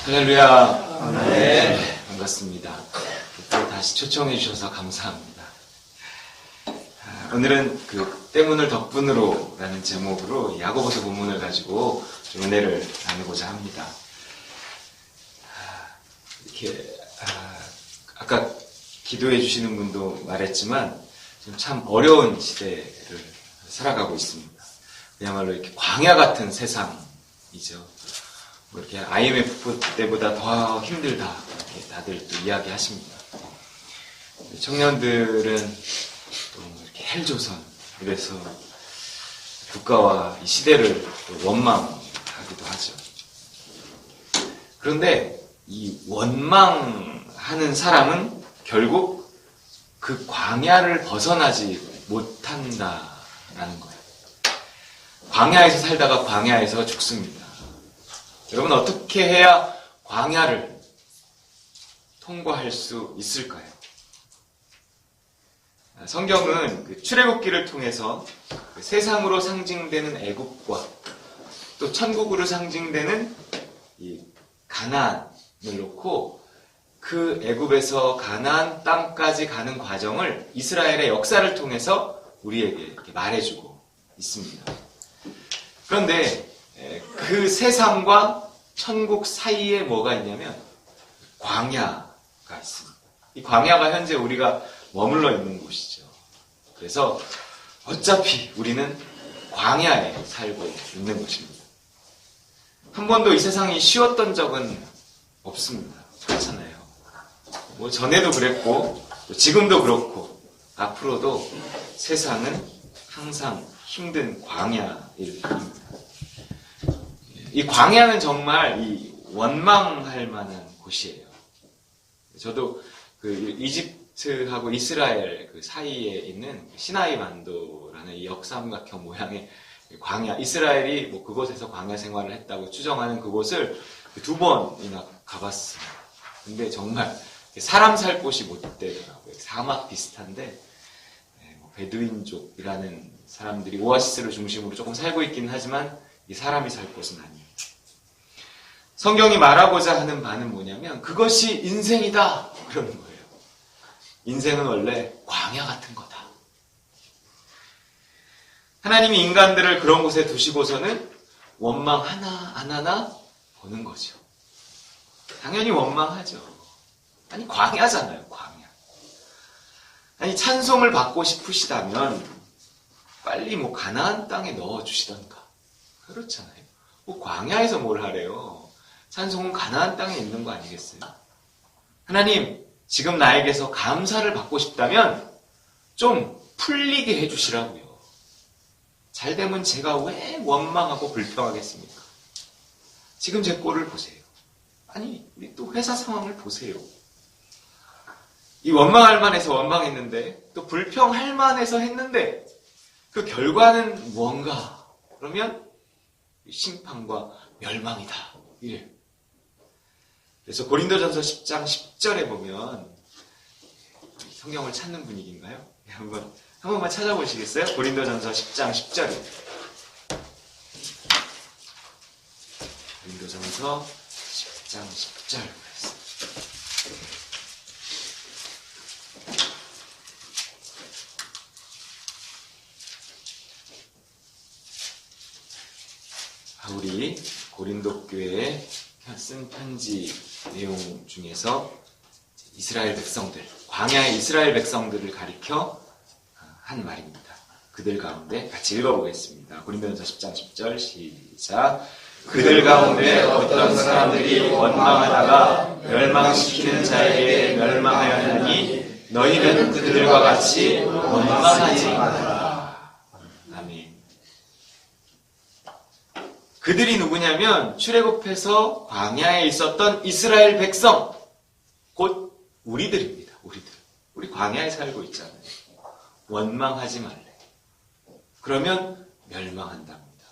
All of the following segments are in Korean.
할렐루야. 네, 반갑습니다. 또 다시 초청해 주셔서 감사합니다. 오늘은 그 때문을 덕분으로 라는 제목으로 야고보서 본문을 가지고 좀 은혜를 나누고자 합니다. 이렇게 아까 기도해 주시는 분도 말했지만 지금 참 어려운 시대를 살아가고 있습니다. 그야말로 이렇게 광야 같은 세상이죠. 뭐 이렇게 IMF 때보다 더 힘들다 이렇게 다들 또 이야기하십니다. 청년들은 또 이렇게 헬조선 이래서 국가와 이 시대를 또 원망하기도 하죠. 그런데 이 원망하는 사람은 결국 그 광야를 벗어나지 못한다라는 거예요. 광야에서 살다가 광야에서 죽습니다. 여러분, 어떻게 해야 광야를 통과할 수 있을까요? 성경은 그 출애굽기를 통해서 그 세상으로 상징되는 애굽과 또 천국으로 상징되는 이 가나안을 놓고 그 애굽에서 가나안 땅까지 가는 과정을 이스라엘의 역사를 통해서 우리에게 이렇게 말해주고 있습니다. 그런데 그 세상과 천국 사이에 뭐가 있냐면 광야가 있습니다. 이 광야가 현재 우리가 머물러 있는 곳이죠. 그래서 어차피 우리는 광야에 살고 있는 것입니다. 한 번도 이 세상이 쉬웠던 적은 없습니다. 그렇잖아요. 뭐 전에도 그랬고 또 지금도 그렇고 앞으로도 세상은 항상 힘든 광야일 뿐입니다. 이 광야는 정말 이 원망할 만한 곳이에요. 저도 그 이집트하고 이스라엘 그 사이에 있는 시나이 반도라는 이 역삼각형 모양의 광야, 이스라엘이 뭐 그곳에서 광야 생활을 했다고 추정하는 그곳을 2번이나 가봤습니다. 근데 정말 사람 살 곳이 못 되더라고요. 사막 비슷한데 베두인족이라는 사람들이 오아시스를 중심으로 조금 살고 있긴 하지만 이 사람이 살 곳은 아니에요. 성경이 말하고자 하는 바는 뭐냐면 그것이 인생이다 그러는 거예요. 인생은 원래 광야 같은 거다. 하나님이 인간들을 그런 곳에 두시고서는 원망 하나 안 하나 보는 거죠. 당연히 원망하죠. 아니 광야잖아요. 광야. 아니 찬송을 받고 싶으시다면 빨리 뭐 가나안 땅에 넣어주시던가. 그렇잖아요. 뭐 광야에서 뭘 하래요. 찬송은 가나안 땅에 있는 거 아니겠어요? 하나님, 지금 나에게서 감사를 받고 싶다면 좀 풀리게 해주시라고요. 잘 되면 제가 왜 원망하고 불평하겠습니까? 지금 제 꼴을 보세요. 아니, 우리 또 회사 상황을 보세요. 이 원망할 만해서 원망했는데 또 불평할 만해서 했는데 그 결과는 뭔가? 그러면 심판과 멸망이다. 이래요. 그래서 고린도전서 10장 10절에 보면 성경을 찾는 분위기인가요? 한 번만 찾아보시겠어요? 고린도전서 10장 10절에 고린도전서 10장 10절 바울이 고린도 교회에 쓴 편지 내용 중에서 이스라엘 백성들, 광야의 이스라엘 백성들을 가리켜 한 말입니다. 그들 가운데 같이 읽어보겠습니다. 고린도전서 10장 10절 시작. 그들 가운데 어떤 사람들이 원망하다가 멸망시키는 자에게 멸망하였나니 너희는 그들과 같이 원망하지 말아라. 아멘. 그들이 누구냐면 출애굽해서 광야에 있었던 이스라엘 백성, 곧 우리들입니다. 우리 광야에 살고 있잖아요. 원망하지 말래. 그러면 멸망한답니다.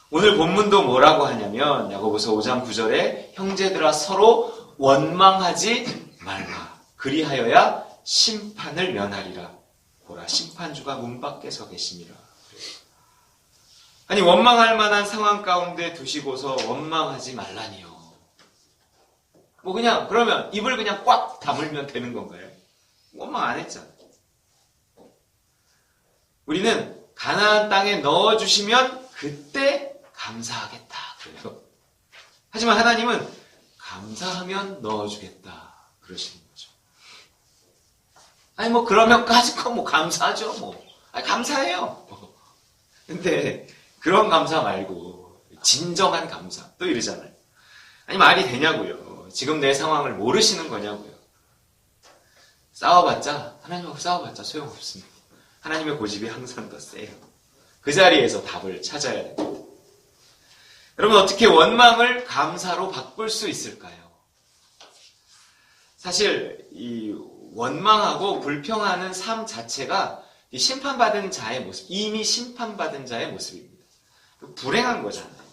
오늘 본문도 뭐라고 하냐면 야고보서 5장 9절에 형제들아 서로 원망하지 말라. 그리하여야 심판을 면하리라. 보라 심판주가 문 밖에 서 계심이라. 아니 원망할 만한 상황 가운데 두시고서 원망하지 말라니요. 뭐 그냥 그러면 입을 그냥 꽉 다물면 되는 건가요? 원망 안 했잖아. 우리는 가나안 땅에 넣어주시면 그때 감사하겠다 그래요. 하지만 하나님은 감사하면 넣어주겠다 그러시는 거죠. 아니 뭐 그러면까지 뭐 감사하죠 뭐. 아니 감사해요. 근데 그런 감사 말고 진정한 감사 또 이러잖아요. 아니 말이 되냐고요. 지금 내 상황을 모르시는 거냐고요. 싸워봤자 하나님하고 싸워봤자 소용없습니다. 하나님의 고집이 항상 더 세요. 그 자리에서 답을 찾아야 됩니다. 여러분 어떻게 원망을 감사로 바꿀 수 있을까요? 사실 이 원망하고 불평하는 삶 자체가 심판받은 자의 모습, 이미 심판받은 자의 모습입니다. 불행한 거잖아요.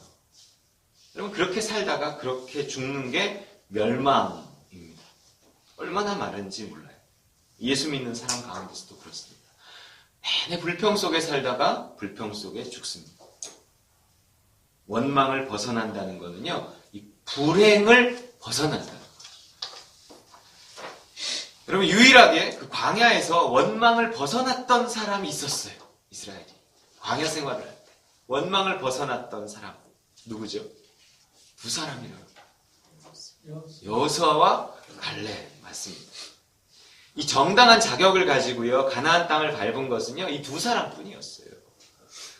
여러분 그렇게 살다가 그렇게 죽는 게 멸망입니다. 얼마나 많은지 몰라요. 예수 믿는 사람 가운데서도 그렇습니다. 내내 불평 속에 살다가 불평 속에 죽습니다. 원망을 벗어난다는 것은요, 이 불행을 벗어난다는 거예요. 여러분 유일하게 그 광야에서 원망을 벗어났던 사람이 있었어요. 이스라엘이 광야 생활을 할 때 원망을 벗어났던 사람 누구죠? 두 사람이라고. 여호수아와 갈렙 맞습니다. 이 정당한 자격을 가지고요 가나안 땅을 밟은 것은요 이 두 사람뿐이었어요.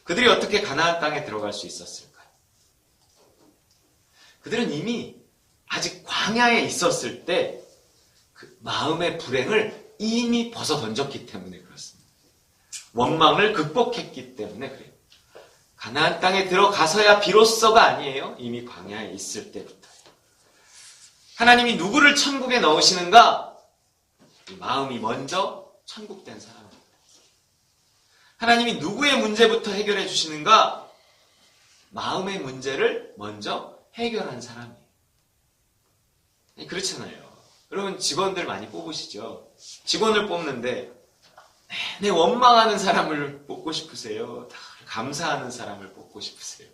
그들이 어떻게 가나안 땅에 들어갈 수 있었을까요? 그들은 이미 아직 광야에 있었을 때 그 마음의 불행을 이미 벗어 던졌기 때문에 그렇습니다. 원망을 극복했기 때문에 그래요. 가나안 땅에 들어가서야 비로소가 아니에요. 이미 광야에 있을 때부터. 하나님이 누구를 천국에 넣으시는가? 이 마음이 먼저 천국된 사람입니다. 하나님이 누구의 문제부터 해결해 주시는가? 마음의 문제를 먼저 해결한 사람이에요. 그렇잖아요. 여러분 직원들 많이 뽑으시죠? 직원을 뽑는데 내내 원망하는 사람을 뽑고 싶으세요? 다 감사하는 사람을 뽑고 싶으세요?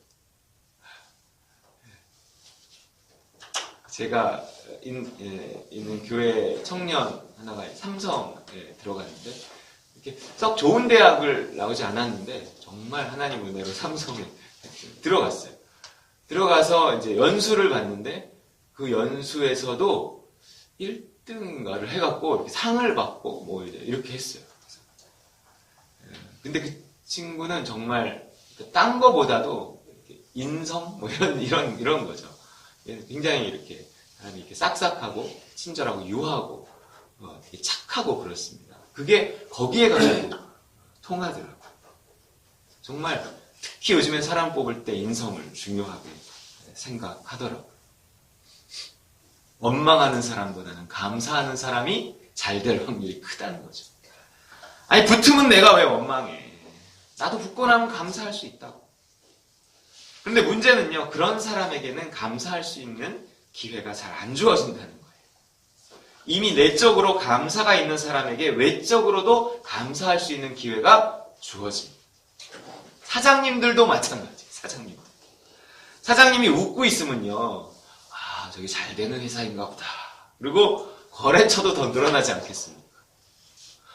제가 있는 교회 청년 하나가 삼성에 들어갔는데 이렇게 썩 좋은 대학을 나오지 않았는데 정말 하나님 은혜로 삼성에 들어갔어요. 들어가서 이제 연수를 봤는데 그 연수에서도 1등가를 해갖고 이렇게 상을 받고 뭐 이렇게 했어요. 근데 그 친구는 정말 딴 거보다도 인성 뭐 이런 거죠. 굉장히 이렇게 사람이 이렇게 싹싹하고 친절하고 유하고 되게 착하고 그렇습니다. 그게 거기에 가지고 통하더라고요. 정말 특히 요즘에 사람 뽑을 때 인성을 중요하게 생각하더라고요. 원망하는 사람보다는 감사하는 사람이 잘 될 확률이 크다는 거죠. 아니 붙으면 내가 왜 원망해? 나도 붙고 나면 감사할 수 있다고. 그런데 문제는요, 그런 사람에게는 감사할 수 있는 기회가 잘 안 주어진다는 거예요. 이미 내적으로 감사가 있는 사람에게 외적으로도 감사할 수 있는 기회가 주어집니다. 사장님들도 마찬가지. 사장님이 웃고 있으면요, 아 저기 잘 되는 회사인가 보다. 그리고 거래처도 더 늘어나지 않겠습니까?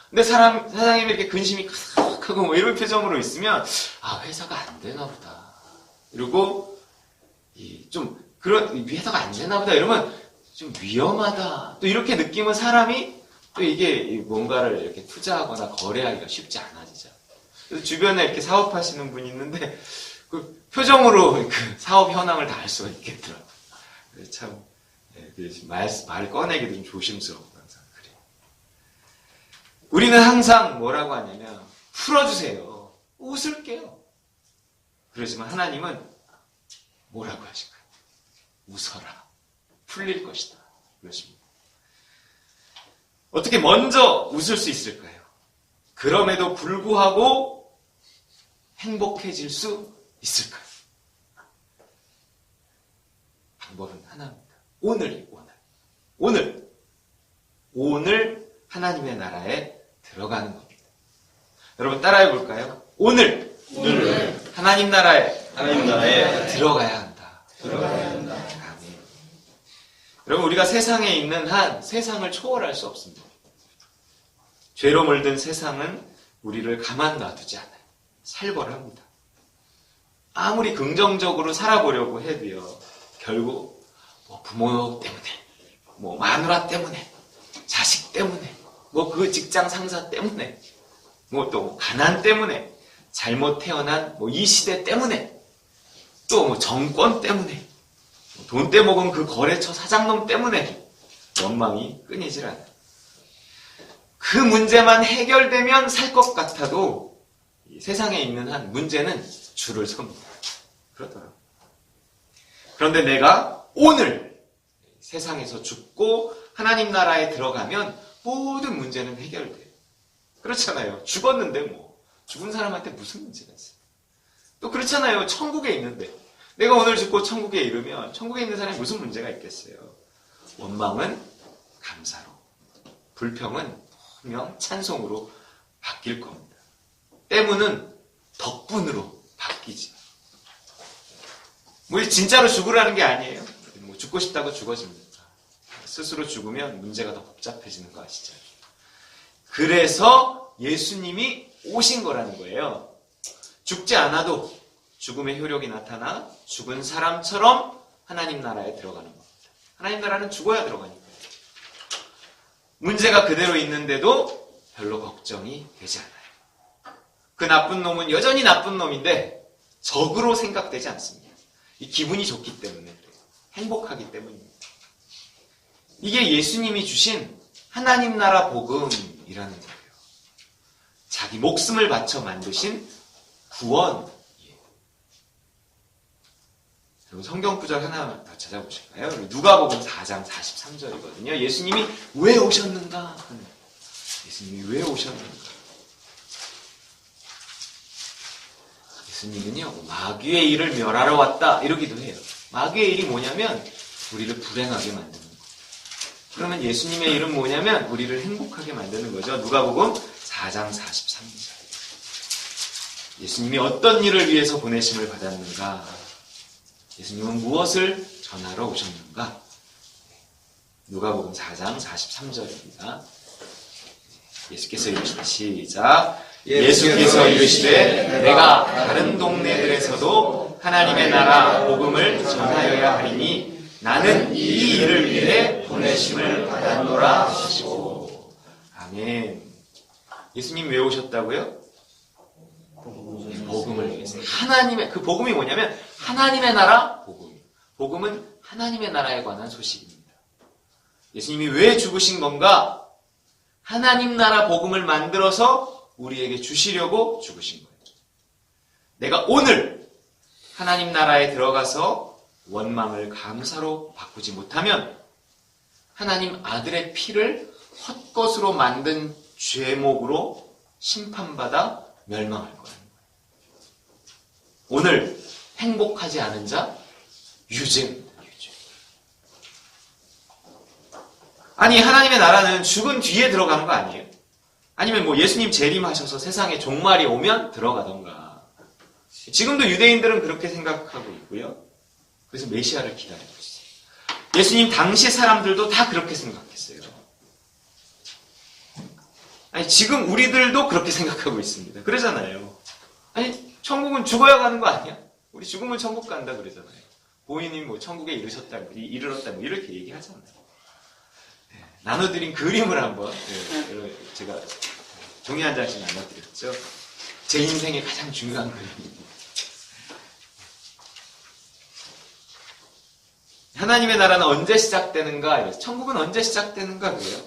근데 사장님이 이렇게 근심이 크하고 뭐 이런 표정으로 있으면 아 회사가 안 되나 보다. 그리고 좀 그런 회사가 안 되나 보다 이러면 좀 위험하다. 또 이렇게 느끼면 사람이 또 이게 뭔가를 이렇게 투자하거나 거래하기가 쉽지 않아지죠. 그래서 주변에 이렇게 사업하시는 분이 있는데 그 표정으로 그 사업 현황을 다 알 수가 있겠더라고요. 그래서 참 말 꺼내기도 좀 조심스럽고 항상 그래요. 우리는 항상 뭐라고 하냐면 풀어주세요. 웃을게요. 그러지만 하나님은 뭐라고 하실까요? 웃어라. 풀릴 것이다. 그러십니다. 어떻게 먼저 웃을 수 있을까요? 그럼에도 불구하고 행복해질 수 있을까요? 방법은 하나입니다. 오늘 하나님의 나라에 들어가는 겁니다. 여러분 따라해 볼까요? 오늘 하나님 나라에 들어가야 한다. 아멘. 여러분, 우리가 세상에 있는 한 세상을 초월할 수 없습니다. 죄로 물든 세상은 우리를 가만 놔두지 않아요. 살벌합니다. 아무리 긍정적으로 살아보려고 해도요, 결국 뭐 부모 때문에, 뭐 마누라 때문에, 자식 때문에, 뭐 그 직장 상사 때문에, 뭐 또 가난 때문에, 잘못 태어난 뭐 이 시대 때문에, 또 뭐 정권 때문에, 돈 떼먹은 그 거래처 사장놈 때문에 원망이 끊이질 않아요. 그 문제만 해결되면 살 것 같아도 세상에 있는 한 문제는 줄을 섭니다. 그렇더라고요. 그런데 내가 오늘 세상에서 죽고 하나님 나라에 들어가면 모든 문제는 해결돼요. 그렇잖아요. 죽었는데 뭐 죽은 사람한테 무슨 문제가 있어요. 또 그렇잖아요. 천국에 있는데 내가 오늘 죽고 천국에 이르면 천국에 있는 사람이 무슨 문제가 있겠어요. 원망은 감사로, 불평은 분명 찬송으로 바뀔 겁니다. 때문은 덕분으로 바뀌지. 뭐 진짜로 죽으라는 게 아니에요. 뭐 죽고 싶다고 죽어집니다. 스스로 죽으면 문제가 더 복잡해지는 거 아시죠? 그래서 예수님이 오신 거라는 거예요. 죽지 않아도 죽음의 효력이 나타나 죽은 사람처럼 하나님 나라에 들어가는 겁니다. 하나님 나라는 죽어야 들어가니까요. 문제가 그대로 있는데도 별로 걱정이 되지 않아요. 그 나쁜 놈은 여전히 나쁜 놈인데 적으로 생각되지 않습니다. 이 기분이 좋기 때문에, 행복하기 때문입니다. 이게 예수님이 주신 하나님 나라 복음이라는 거예요. 자기 목숨을 바쳐 만드신 구원이에요. 성경 구절 하나 더 찾아보실까요? 누가복음 4장 43절이거든요. 예수님이 왜 오셨는가? 예수님이 왜 오셨는가? 예수님은요, 마귀의 일을 멸하러 왔다 이러기도 해요. 마귀의 일이 뭐냐면 우리를 불행하게 만드는 거예요. 그러면 예수님의 일은 뭐냐면 우리를 행복하게 만드는 거죠. 누가복음 4장 43절. 예수님이 어떤 일을 위해서 보내심을 받았는가? 예수님은 무엇을 전하러 오셨는가? 누가복음 4장 43절입니다. 예수께서 이르시되 시작. 예수께서 이르시되 내가 다른 동네들에서도 하나님의 나라 복음을 전하여야 하리니 나는 이 일을 위해 보내심을 받았노라 하시고. 아멘. 예수님 왜 오셨다고요? 복음을 위해서. 하나님의, 그 복음이 뭐냐면 하나님의 나라 복음이에요. 복음은 하나님의 나라에 관한 소식입니다. 예수님이 왜 죽으신 건가? 하나님 나라 복음을 만들어서 우리에게 주시려고 죽으신 거예요. 내가 오늘 하나님 나라에 들어가서 원망을 감사로 바꾸지 못하면 하나님 아들의 피를 헛것으로 만든 죄목으로 심판받아 멸망할 거예요. 오늘 행복하지 않은 자 유죄입니다. 유죄. 아니, 하나님의 나라는 죽은 뒤에 들어가는 거 아니에요? 아니면 뭐 예수님 재림하셔서 세상에 종말이 오면 들어가던가. 지금도 유대인들은 그렇게 생각하고 있고요. 그래서 메시아를 기다리고 있어요. 예수님 당시 사람들도 다 그렇게 생각했어요. 아니, 지금 우리들도 그렇게 생각하고 있습니다. 그러잖아요. 아니, 천국은 죽어야 가는 거 아니야? 우리 죽으면 천국 간다 그러잖아요. 보이님 뭐 천국에 이르렀다 뭐 이렇게 얘기하잖아요. 네, 나눠드린 그림을 한번 제가 종이 한 장씩 나눠드렸죠. 제 인생의 가장 중요한 그림입니다. 하나님의 나라는 언제 시작되는가? 천국은 언제 시작되는가? 그래요.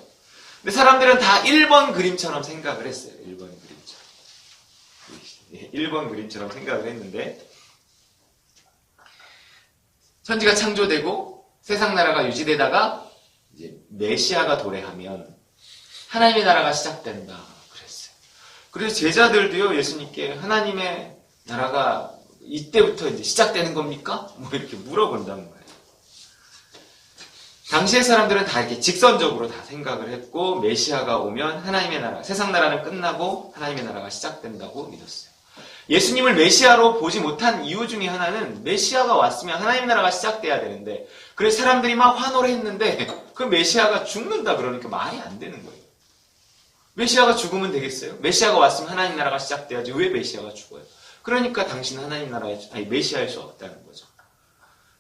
근데 사람들은 다 1번 그림처럼 생각을 했어요. 1번 그림처럼. 1번 그림처럼 생각을 했는데 천지가 창조되고 세상 나라가 유지되다가 이제 메시아가 도래하면 하나님의 나라가 시작된다 그랬어요. 그래서 제자들도요, 예수님께 하나님의 나라가 이때부터 이제 시작되는 겁니까? 뭐 이렇게 물어본단 말이에요. 당시의 사람들은 다 이렇게 직선적으로 다 생각을 했고, 메시아가 오면 하나님의 나라, 세상 나라는 끝나고 하나님의 나라가 시작된다고 믿었어요. 예수님을 메시아로 보지 못한 이유 중에 하나는 메시아가 왔으면 하나님 나라가 시작돼야 되는데 그래서 사람들이 막 환호를 했는데 그 메시아가 죽는다 그러니까 말이 안 되는 거예요. 메시아가 죽으면 되겠어요? 메시아가 왔으면 하나님 나라가 시작돼야지 왜 메시아가 죽어요? 그러니까 당신은 하나님 나라에, 메시아일 수 없다는 거죠.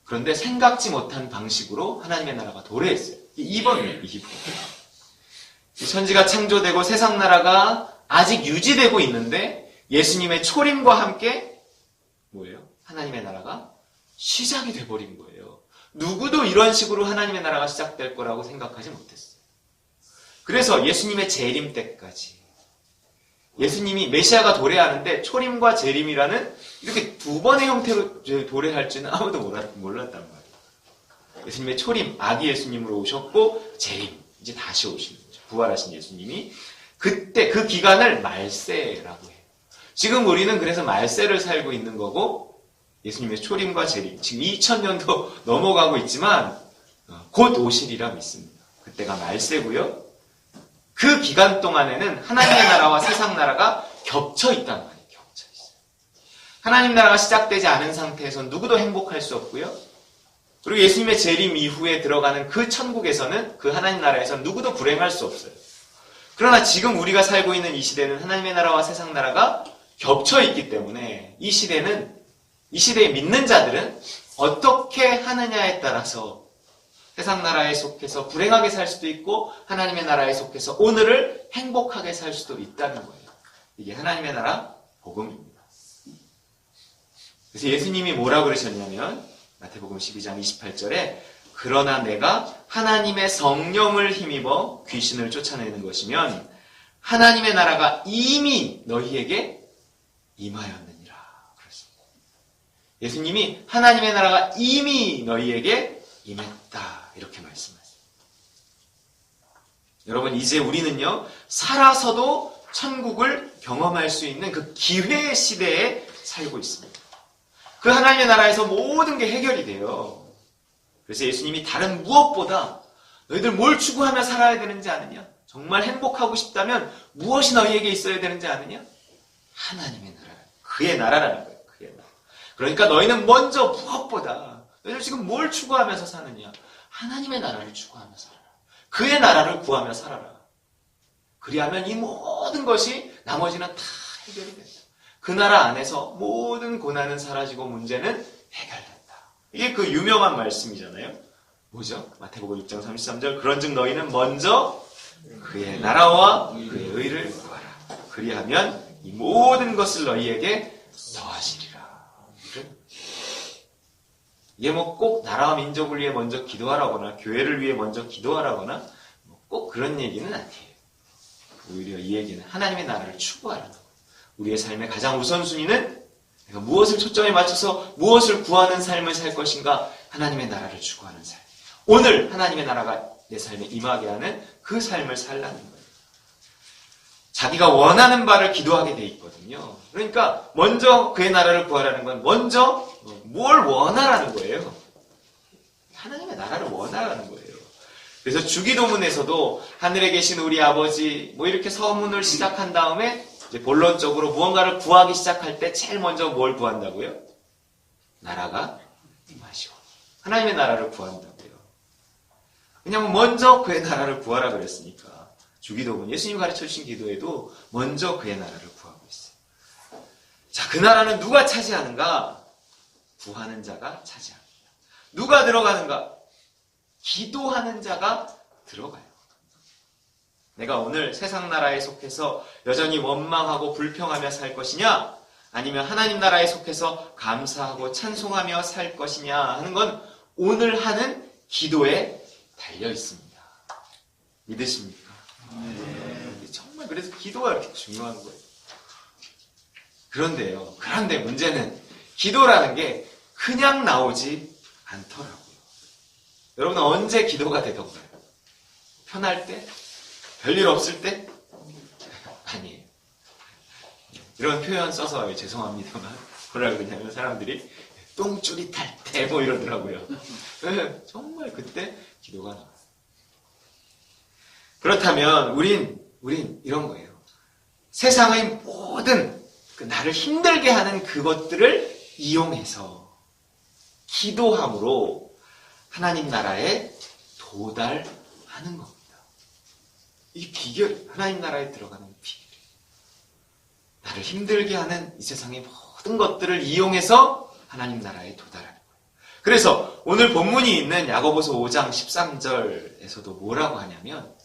그런데 생각지 못한 방식으로 하나님의 나라가 도래했어요. 2번이에요, 2번. 천지가 창조되고 세상 나라가 아직 유지되고 있는데 예수님의 초림과 함께 뭐예요? 하나님의 나라가 시작이 돼버린 거예요. 누구도 이런 식으로 하나님의 나라가 시작될 거라고 생각하지 못했어요. 그래서 예수님의 재림 때까지 예수님이 메시아가 도래하는데 초림과 재림이라는 이렇게 두 번의 형태로 도래할 줄은 아무도 몰랐단 말이에요. 예수님의 초림, 아기 예수님으로 오셨고 재림, 이제 다시 오시는 거죠. 부활하신 예수님이 그때 그 기간을 말세라고 해요. 지금 우리는 그래서 말세를 살고 있는 거고 예수님의 초림과 재림, 지금 2000년도 넘어가고 있지만 곧 오시리라 믿습니다. 그때가 말세고요. 그 기간 동안에는 하나님의 나라와 세상 나라가 겹쳐 있단 말이에요. 겹쳐 있어요. 하나님 나라가 시작되지 않은 상태에서 누구도 행복할 수 없고요. 그리고 예수님의 재림 이후에 들어가는 그 천국에서는 그 하나님 나라에서 누구도 불행할 수 없어요. 그러나 지금 우리가 살고 있는 이 시대는 하나님의 나라와 세상 나라가 겹쳐 있기 때문에 이 시대에 믿는 자들은 어떻게 하느냐에 따라서 세상 나라에 속해서 불행하게 살 수도 있고 하나님의 나라에 속해서 오늘을 행복하게 살 수도 있다는 거예요. 이게 하나님의 나라 복음입니다. 그래서 예수님이 뭐라고 그러셨냐면 마태복음 12장 28절에 그러나 내가 하나님의 성령을 힘입어 귀신을 쫓아내는 것이면 하나님의 나라가 이미 너희에게 임하였느니라. 그렇습니다. 예수님이 하나님의 나라가 이미 너희에게 임했다. 이렇게 말씀하세요. 여러분 이제 우리는요. 살아서도 천국을 경험할 수 있는 그 기회의 시대에 살고 있습니다. 그 하나님의 나라에서 모든 게 해결이 돼요. 그래서 예수님이 다른 무엇보다 너희들 뭘 추구하며 살아야 되는지 아느냐? 정말 행복하고 싶다면 무엇이 너희에게 있어야 되는지 아느냐? 하나님의 나라. 그의 나라라는 거예요. 그의 나라. 그러니까 너희는 먼저 무엇보다 너희들 지금 뭘 추구하면서 사느냐? 하나님의 나라를 추구하며 살아라. 그의 나라를 구하며 살아라. 그리하면 이 모든 것이 나머지는 다 해결이 된다. 그 나라 안에서 모든 고난은 사라지고 문제는 해결된다. 이게 그 유명한 말씀이잖아요. 뭐죠? 마태복음 6장 33절 그런즉 너희는 먼저 그의 나라와 그의 의를 구하라. 그리하면 이 모든 것을 너희에게 더하시리라. 이게 뭐 꼭 나라와 민족을 위해 먼저 기도하라거나 교회를 위해 먼저 기도하라거나 꼭 그런 얘기는 아니에요. 오히려 이 얘기는 하나님의 나라를 추구하라는 거예요. 우리의 삶의 가장 우선순위는 내가 무엇을 초점에 맞춰서 무엇을 구하는 삶을 살 것인가? 하나님의 나라를 추구하는 삶. 오늘 하나님의 나라가 내 삶에 임하게 하는 그 삶을 살라는 거예요. 자기가 원하는 바를 기도하게 돼 있거든요. 그러니까 먼저 그의 나라를 구하라는 건 먼저 뭘 원하라는 거예요. 하나님의 나라를 원하라는 거예요. 그래서 주기도문에서도 하늘에 계신 우리 아버지 뭐 이렇게 서문을 시작한 다음에 이제 본론적으로 무언가를 구하기 시작할 때 제일 먼저 뭘 구한다고요? 나라가 임하시오. 하나님의 나라를 구한다고요. 왜냐하면 먼저 그의 나라를 구하라 그랬으니까. 주기도문, 예수님 가르쳐주신 기도에도 먼저 그의 나라를 구하고 있어요. 자, 그 나라는 누가 차지하는가? 구하는 자가 차지합니다. 누가 들어가는가? 기도하는 자가 들어가요. 내가 오늘 세상 나라에 속해서 여전히 원망하고 불평하며 살 것이냐? 아니면 하나님 나라에 속해서 감사하고 찬송하며 살 것이냐 하는 건 오늘 하는 기도에 달려 있습니다. 믿으십니까? 네. 정말 그래서 기도가 이렇게 중요한 거예요. 그런데 문제는 기도라는 게 그냥 나오지 않더라고요. 여러분은 언제 기도가 되던가요? 편할 때? 별일 없을 때? 아니에요. 이런 표현 써서 죄송합니다만 뭐라 그러냐면 사람들이 똥줄이 탈 때 뭐 이러더라고요. 정말 그때 기도가 나와요. 그렇다면 우린 이런 거예요. 세상의 모든 나를 힘들게 하는 그것들을 이용해서 기도함으로 하나님 나라에 도달하는 겁니다. 이게 비결, 하나님 나라에 들어가는 비결이에요. 나를 힘들게 하는 이 세상의 모든 것들을 이용해서 하나님 나라에 도달하는 거예요. 그래서 오늘 본문이 있는 야고보서 5장 13절에서도 뭐라고 하냐면,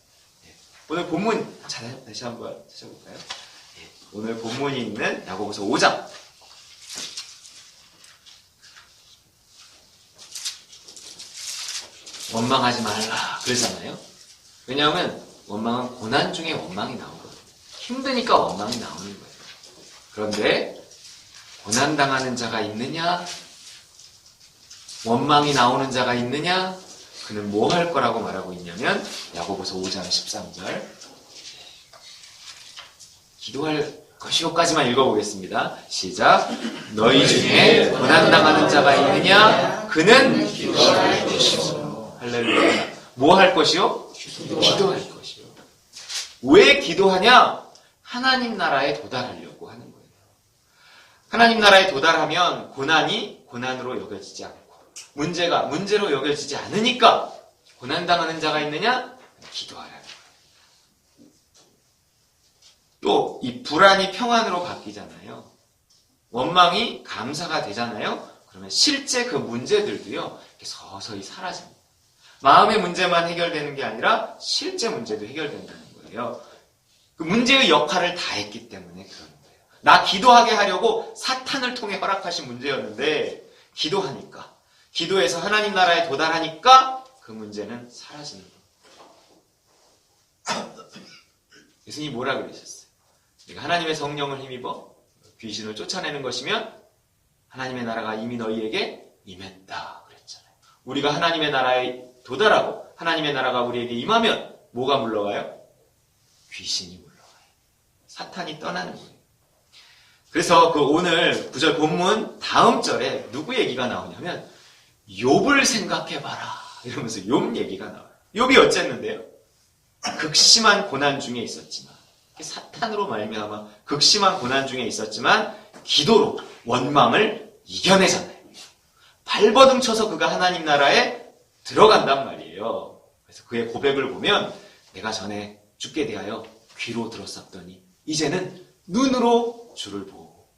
오늘 본문 다시 한번 찾아볼까요? 오늘 본문이 있는 야고보서 5장 원망하지 말라 그러잖아요. 왜냐하면 원망은 고난 중에 원망이 나오거든요. 힘드니까 원망이 나오는 거예요. 그런데 고난당하는 자가 있느냐? 원망이 나오는 자가 있느냐? 그는 뭐 할 거라고 말하고 있냐면 야고보서 5장 13절 기도할 것이요까지만 읽어보겠습니다. 시작. 너희 중에 고난당하는 자가 있느냐? 그는 기도할 것이요. 할렐루야. 뭐 할 것이요? 기도할 것이요. 왜 기도하냐? 하나님 나라에 도달하려고 하는 거예요. 하나님 나라에 도달하면 고난이 고난으로 여겨지지 않고 문제가 문제로 여겨지지 않으니까 고난당하는 자가 있느냐? 기도하라는 거예요. 또 이 불안이 평안으로 바뀌잖아요. 원망이 감사가 되잖아요. 그러면 실제 그 문제들도요 이렇게 서서히 사라집니다. 마음의 문제만 해결되는 게 아니라 실제 문제도 해결된다는 거예요. 그 문제의 역할을 다 했기 때문에 그러는 거예요. 나 기도하게 하려고 사탄을 통해 허락하신 문제였는데 기도하니까, 기도해서 하나님 나라에 도달하니까 그 문제는 사라지는 거예요. 예수님이 뭐라 그러셨어요? 내가 하나님의 성령을 힘입어 귀신을 쫓아내는 것이면 하나님의 나라가 이미 너희에게 임했다 그랬잖아요. 우리가 하나님의 나라에 도달하고 하나님의 나라가 우리에게 임하면 뭐가 물러가요? 귀신이 물러가요. 사탄이 떠나는 거예요. 그래서 그 오늘 9절 본문 다음 절에 누구 얘기가 나오냐면 욥을 생각해봐라 이러면서 욥 얘기가 나와요. 욥이 어쨌는데요? 극심한 고난 중에 있었지만 사탄으로 말미암아 극심한 고난 중에 있었지만 기도로 원망을 이겨내잖아요. 발버둥 쳐서 그가 하나님 나라에 들어간단 말이에요. 그래서 그의 고백을 보면 내가 전에 주께 대하여 귀로 들었었더니 이제는 눈으로 주를 보고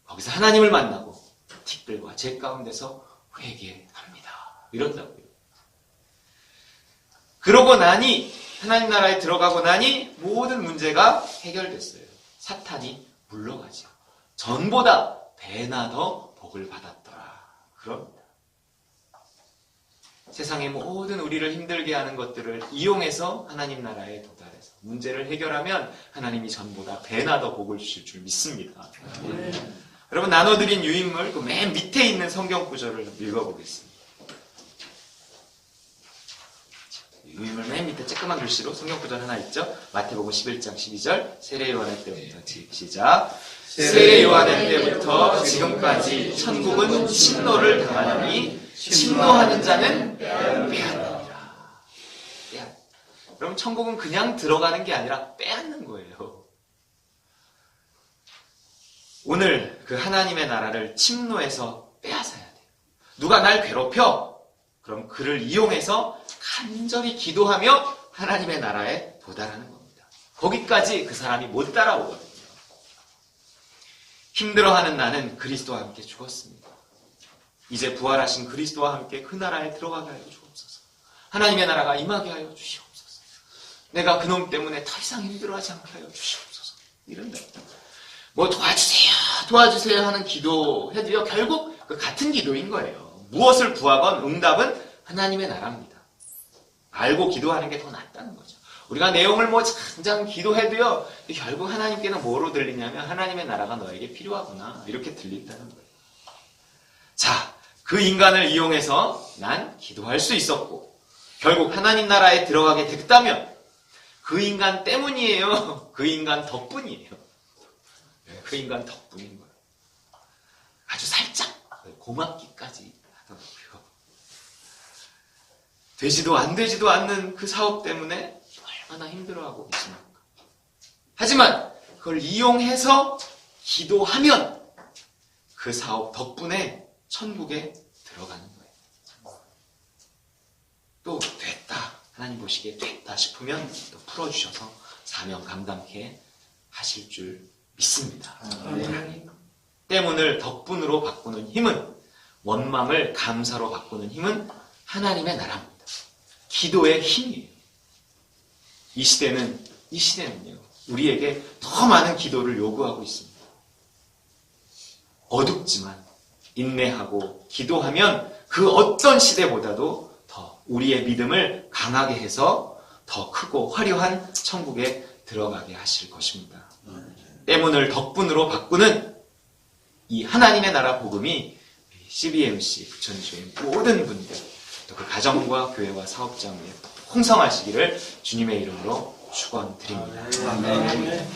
거기서 하나님을 만나고 특별과 제 가운데서 회개합니다. 이런다고요. 그러고 나니 하나님 나라에 들어가고 나니 모든 문제가 해결됐어요. 사탄이 물러가죠. 전보다 배나 더 복을 받았더라. 그럽니다. 세상의 모든 우리를 힘들게 하는 것들을 이용해서 하나님 나라에 도달해서 문제를 해결하면 하나님이 전보다 배나 더 복을 주실 줄 믿습니다. 여러분 나눠드린 유인물 그 맨 밑에 있는 성경 구절을 읽어보겠습니다. 유인물 맨 밑에 쬐끄만 글씨로 성경 구절 하나 있죠. 마태복음 11장 12절 세례 요한의 때부터 시작. 세례 요한의 때부터 지금까지 천국은 침노를 당하니 침노하는 자는 빼앗느니라. 그럼 천국은 그냥 들어가는 게 아니라 빼앗는 거예요. 오늘 그 하나님의 나라를 침노해서 빼앗아야 돼요. 누가 날 괴롭혀? 그럼 그를 이용해서 간절히 기도하며 하나님의 나라에 도달하는 겁니다. 거기까지 그 사람이 못 따라오거든요. 힘들어하는 나는 그리스도와 함께 죽었습니다. 이제 부활하신 그리스도와 함께 그 나라에 들어가게 하여 주옵소서. 하나님의 나라가 임하게 하여 주시옵소서. 내가 그놈 때문에 더 이상 힘들어하지 않게 하여 주시옵소서. 이런다. 뭐 도와주세요 하는 기도해도요 결국 그 같은 기도인 거예요. 무엇을 구하건 응답은 하나님의 나라입니다. 알고 기도하는 게 더 낫다는 거죠. 우리가 내용을 뭐 장장 기도해도요 결국 하나님께는 뭐로 들리냐면 하나님의 나라가 너에게 필요하구나 이렇게 들린다는 거예요. 자, 그 인간을 이용해서 난 기도할 수 있었고 결국 하나님 나라에 들어가게 됐다면 그 인간 때문이에요? 그 인간 덕분이에요? 그 인간 덕분인 거예요. 아주 살짝 고맙기까지 하더라고요. 되지도 안 되지도 않는 그 사업 때문에 얼마나 힘들어하고 계십니까? 하지만 그걸 이용해서 기도하면 그 사업 덕분에 천국에 들어가는 거예요. 하나님 보시기에 됐다 싶으면 또 풀어주셔서 사명 감당케 하실 줄 믿습니다. 때문을 덕분으로 바꾸는 힘은, 원망을 감사로 바꾸는 힘은 하나님의 나라입니다. 기도의 힘이에요. 이 시대는요, 우리에게 더 많은 기도를 요구하고 있습니다. 어둡지만 인내하고 기도하면 그 어떤 시대보다도 더 우리의 믿음을 강하게 해서 더 크고 화려한 천국에 들어가게 하실 것입니다. 때문을 덕분으로 바꾸는 이 하나님의 나라 복음이 CBMC 부천주의 모든 분들, 또 그 가정과 교회와 사업장 위에 풍성하시기를 주님의 이름으로 축원드립니다. 아멘.